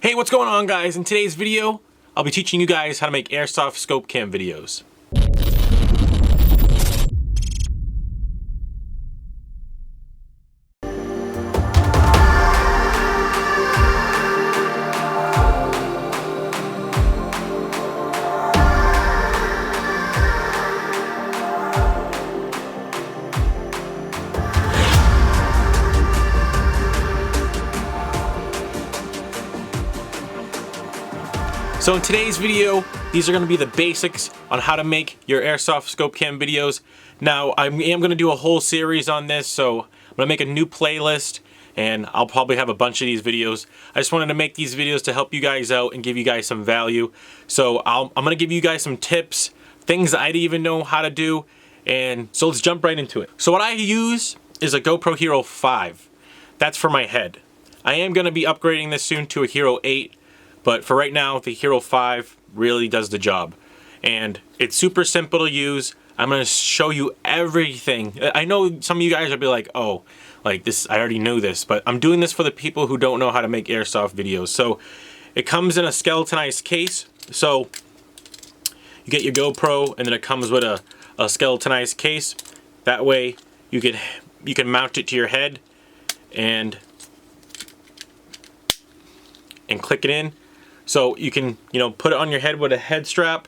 Hey, what's going on, guys? In today's video, I'll be teaching you guys how to make airsoft scope cam videos. So in today's video, these are going to be the basics on how to make your airsoft scope cam videos. Now, I am going to do a whole series on this, so I'm going to make a new playlist, and I'll probably have a bunch of these videos. I just wanted to make these videos to help you guys out and give you guys some value. So I'm going to give you guys some tips, things I didn't even know how to do, and so let's jump right into it. So what I use is a GoPro Hero 5. That's for my head. I am going to be upgrading this soon to a Hero 8. But for right now, the Hero 5 really does the job. And it's super simple to use. I'm going to show you everything. I know some of you guys will be like, oh, like this, I already know this. But I'm doing this for the people who don't know how to make airsoft videos. So it comes in a skeletonized case. So you get your GoPro and then it comes with a skeletonized case. That way you can mount it to your head and click it in. So you can, put it on your head with a head strap.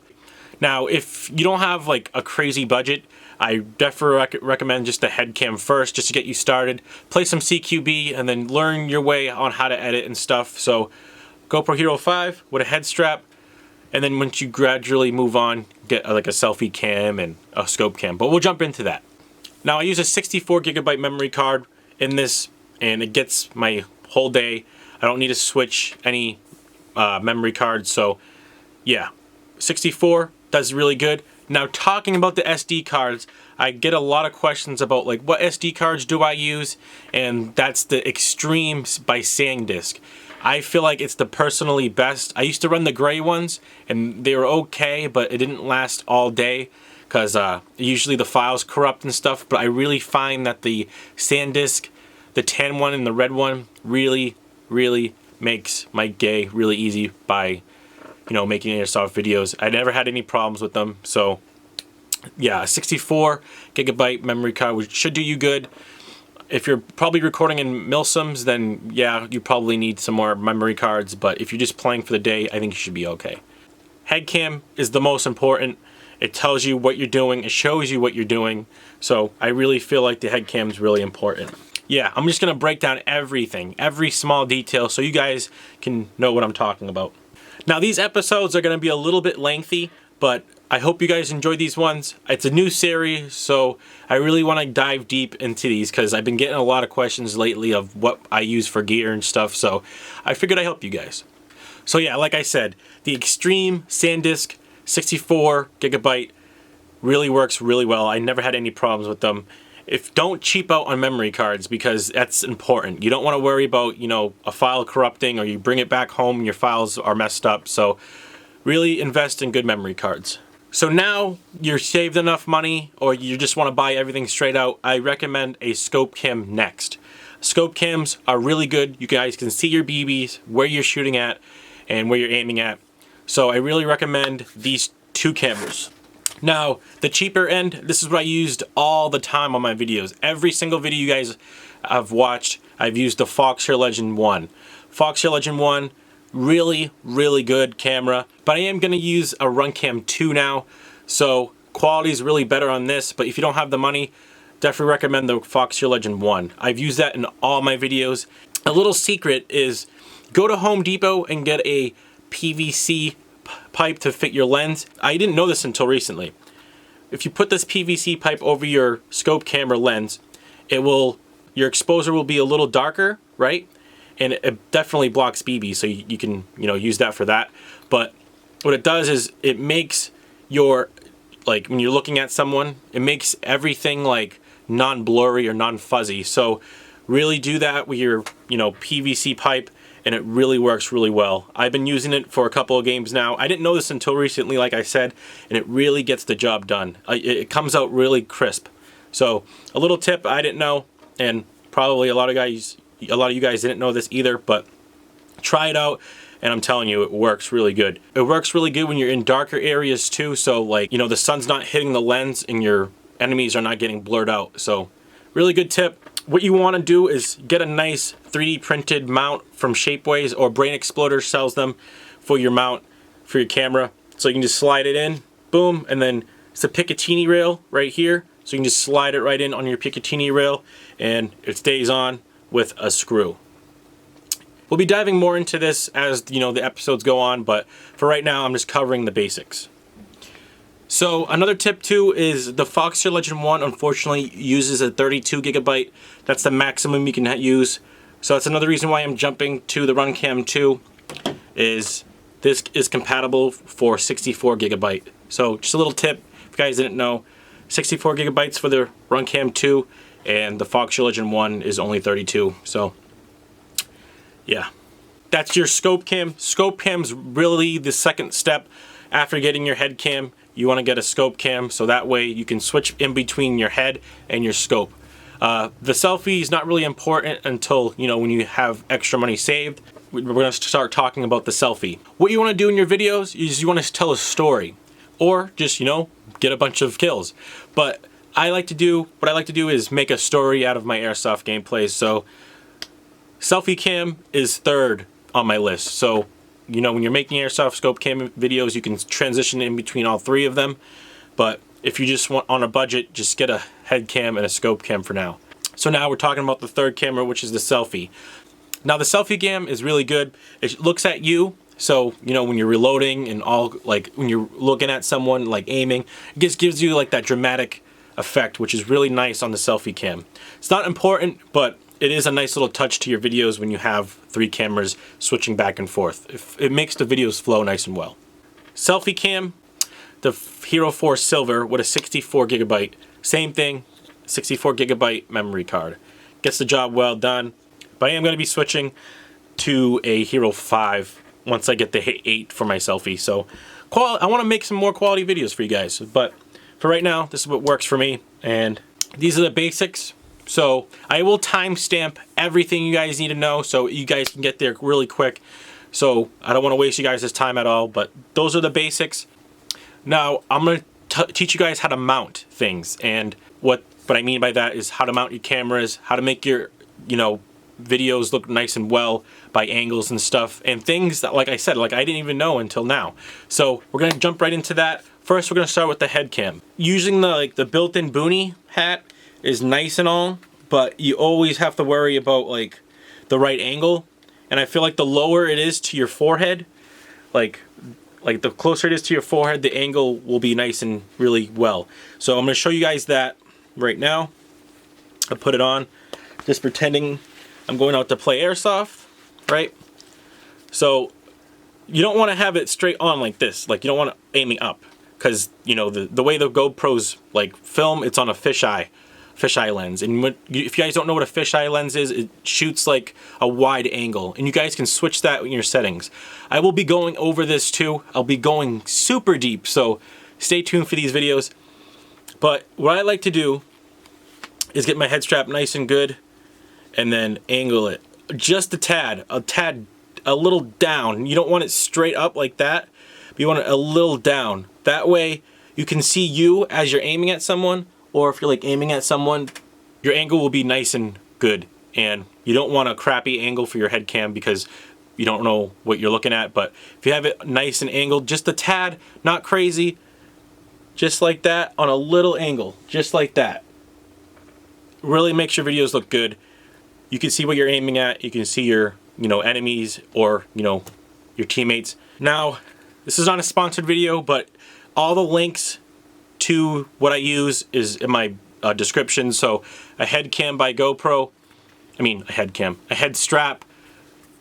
Now, if you don't have like a crazy budget, I definitely recommend just the head cam first, just to get you started. Play some CQB and then learn your way on how to edit and stuff. So GoPro Hero 5 with a head strap, and then once you gradually move on, get like a selfie cam and a scope cam. But we'll jump into that. Now, I use a 64GB memory card in this, and it gets my whole day. I don't need to switch any memory cards, so yeah, 64 does really good. Now, talking about the SD cards, I get a lot of questions about like what SD cards do I use, and that's the Extreme by SanDisk. I feel like it's the personally best. I used to run the gray ones and they were okay, but it didn't last all day because usually the files corrupt and stuff. But I really find that the SanDisk, the tan one and the red one, really makes my day really easy by making airsoft videos. I never had any problems with them. So yeah, a 64GB memory card should do you good. If you're probably recording in milsims, then yeah, you probably need some more memory cards, but if you're just playing for the day, I think you should be okay. Head cam is the most important. It tells you what you're doing, it shows you what you're doing, so I really feel like the head cam is really important. Yeah, I'm just going to break down everything, every small detail, so you guys can know what I'm talking about. Now, these episodes are going to be a little bit lengthy, but I hope you guys enjoy these ones. It's a new series, so I really want to dive deep into these because I've been getting a lot of questions lately of what I use for gear and stuff, so I figured I'd help you guys. So yeah, like I said, the Extreme SanDisk 64GB really works really well. I never had any problems with them. Don't cheap out on memory cards because that's important. You don't want to worry about, a file corrupting or you bring it back home and your files are messed up. So really invest in good memory cards. So now you're saved enough money or you just want to buy everything straight out, I recommend a scope cam next. Scope cams are really good. You guys can see your BBs, where you're shooting at, and where you're aiming at. So I really recommend these two cameras. Now, the cheaper end, this is what I used all the time on my videos. Every single video you guys have watched, I've used the Foxeer Legend 1. Foxeer Legend 1, really good camera. But I am going to use a Runcam 2 now, so quality is really better on this. But if you don't have the money, definitely recommend the Foxeer Legend 1. I've used that in all my videos. A little secret is go to Home Depot and get a PVC pipe to fit your lens. I didn't know this until recently. If you put this PVC pipe over your scope camera lens, your exposure will be a little darker, right? And it definitely blocks BB, so you can use that for that. But what it does is it makes when you're looking at someone, it makes everything like non-blurry or non-fuzzy. So really do that with your PVC pipe, and it really works really well. I've been using it for a couple of games now. I didn't know this until recently, like I said, and it really gets the job done. It comes out really crisp. So a little tip I didn't know, and probably a lot of you guys didn't know this either, but try it out. and I'm telling you, it works really good. It works really good when you're in darker areas too, so like, you know, the sun's not hitting the lens and your enemies are not getting blurred out. So really good tip. What you want to do is get a nice 3D printed mount from Shapeways, or Brain Exploder sells them for your mount for your camera. So you can just slide it in, boom, and then it's a Picatinny rail right here. So you can just slide it right in on your Picatinny rail and it stays on with a screw. We'll be diving more into this as, you know, the episodes go on, but for right now I'm just covering the basics. So another tip too is the Foxeer Legend 1 unfortunately uses a 32 gigabyte. That's the maximum you can use. So that's another reason why I'm jumping to the Runcam 2, is this is compatible for 64 gigabyte. So just a little tip, if you guys didn't know, 64 gigabytes for the Runcam 2, and the Foxeer Legend 1 is only 32. So yeah, that's your scope cam. Scope cam's really the second step after getting your head cam. You want to get a scope cam, so that way you can switch in between your head and your scope. The selfie is not really important until, you know, when you have extra money saved. We're going to start talking about the selfie. What you want to do in your videos is you want to tell a story, or just, you know, get a bunch of kills. But what I like to do is make a story out of my airsoft gameplays. So selfie cam is third on my list. So, you know, when you're making airsoft scope cam videos, you can transition in between all three of them. But if you just want on a budget, just get a head cam and a scope cam for now. So now we're talking about the third camera, which is the selfie. Now the selfie cam is really good. It looks at you. So, you know, when you're reloading and all, like when you're looking at someone, like aiming, it just gives you like that dramatic effect, which is really nice on the selfie cam. It's not important, but it is a nice little touch to your videos when you have three cameras switching back and forth. It makes the videos flow nice and well. Selfie cam, the Hero 4 Silver with a 64 gigabyte. Same thing, 64 gigabyte memory card. Gets the job well done. But I am going to be switching to a Hero 5 once I get the 8 for my selfie. So I want to make some more quality videos for you guys. But for right now, this is what works for me. And these are the basics. So I will timestamp everything you guys need to know so you guys can get there really quick. So I don't want to waste you guys' time at all, but those are the basics. Now I'm going to teach you guys how to mount things, and what I mean by that is how to mount your cameras, how to make your, you know, videos look nice and well by angles and stuff, and things that, like I said, like I didn't even know until now. So we're going to jump right into that. First, we're going to start with the head cam. Using the built-in boonie hat is nice and all, but you always have to worry about like the right angle. And I feel like the lower it is to your forehead, like the closer it is to your forehead, the angle will be nice and really well. So I'm going to show you guys that right now. I put it on, just pretending I'm going out to play airsoft, right? So you don't want to have it straight on like this, like you don't want it aiming up, because you know the way the GoPros like film, it's on a fisheye lens, and if you guys don't know what a fisheye lens is, it shoots like a wide angle, and you guys can switch that in your settings. I will be going over this too. I'll be going super deep, so stay tuned for these videos. But what I like to do is get my head strap nice and good, and then angle it just a tad, a little down. You don't want it straight up like that, but you want it a little down. That way you can see you as you're aiming at someone, or if you're like aiming at someone, your angle will be nice and good. And you don't want a crappy angle for your head cam because you don't know what you're looking at. But if you have it nice and angled, just a tad, not crazy, just like that, on a little angle, just like that, really makes your videos look good. You can see what you're aiming at. You can see your, you know, enemies or, you know, your teammates. Now, this is not a sponsored video, but all the links to what I use is in my description. So a head cam by GoPro, a head strap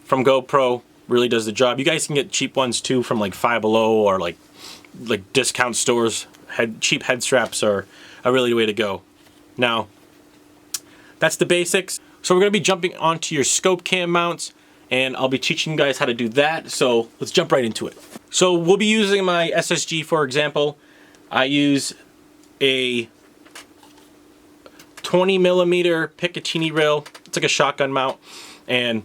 from GoPro really does the job. You guys can get cheap ones too from like Five Below or like discount stores. Cheap head straps are a really way to go. Now, that's the basics. So we're going to be jumping onto your scope cam mounts, and I'll be teaching you guys how to do that. So let's jump right into it. So we'll be using my SSG, for example. I use a 20mm Picatinny rail. It's like a shotgun mount, and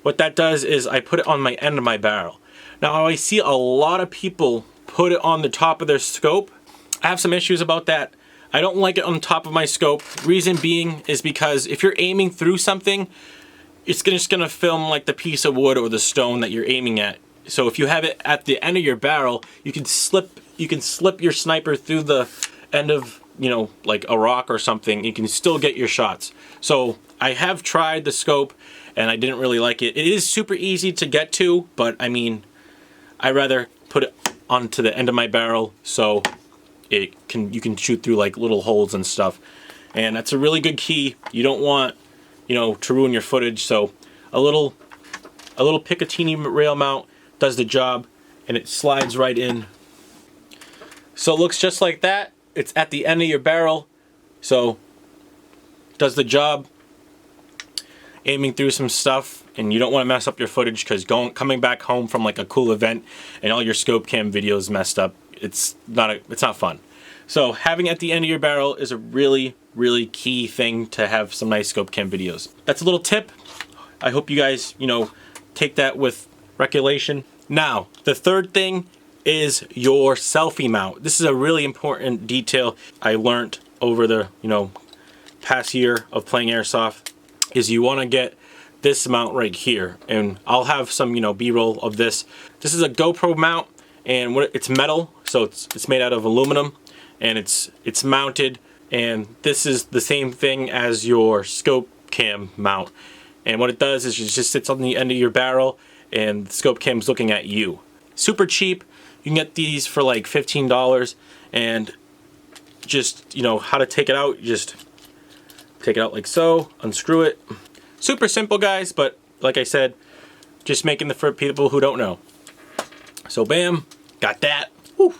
what that does is I put it on my end of my barrel. Now I see a lot of people put it on the top of their scope. I have some issues about that. I don't like it on top of my scope. Reason being is because if you're aiming through something, it's just gonna film like the piece of wood or the stone that you're aiming at. So if you have it at the end of your barrel, you can slip your sniper through the end of, you know, like a rock or something. You can still get your shots. So I have tried the scope and I didn't really like it. It is super easy to get to, but I mean, I rather put it onto the end of my barrel so you can shoot through like little holes and stuff. And that's a really good key. You don't want, you know, to ruin your footage. So a little Picatinny rail mount does the job, and it slides right in. So it looks just like that. It's at the end of your barrel, so it does the job. Aiming through some stuff, and you don't want to mess up your footage, because coming back home from like a cool event and all your scope cam videos messed up, it's not fun. So having it at the end of your barrel is a really key thing to have some nice scope cam videos. That's a little tip. I hope you guys, you know, take that with recollection. Now, the third thing is your selfie mount. This is a really important detail I learned over the, you know, past year of playing airsoft, is you want to get this mount right here. And I'll have some, you know, B-roll of this. This is a GoPro mount, and it's metal, so it's made out of aluminum, and it's mounted, and this is the same thing as your scope cam mount. And what it does is it just sits on the end of your barrel, and the scope cam's looking at you. Super cheap. You can get these for like $15, and just, you know, how to take it out, you just take it out like so, unscrew it. Super simple, guys, but like I said, just making for people who don't know. So bam, got that. Woo.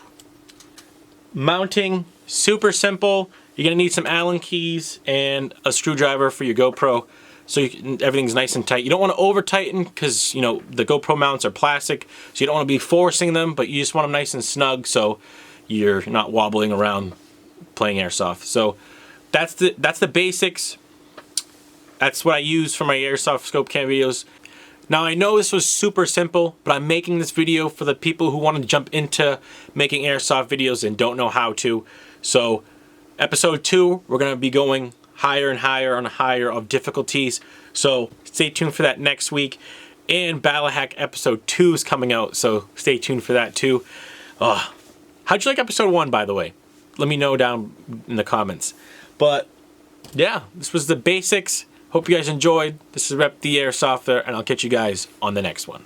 Mounting, super simple. You're gonna need some Allen keys and a screwdriver for your GoPro, so everything's nice and tight. You don't want to over tighten, because, you know, the GoPro mounts are plastic, so you don't want to be forcing them, but you just want them nice and snug so you're not wobbling around playing airsoft. So that's the basics. That's what I use for my airsoft scope cam videos. Now I know this was super simple, but I'm making this video for the people who want to jump into making airsoft videos and don't know how to. So episode 2, we're going to be going higher and higher and higher of difficulties. So stay tuned for that next week. And Battle Hack episode 2 is coming out, so stay tuned for that too. How'd you like episode 1, by the way? Let me know down in the comments. But yeah, this was the basics. Hope you guys enjoyed. This is Rep the Airsoft there, and I'll catch you guys on the next one.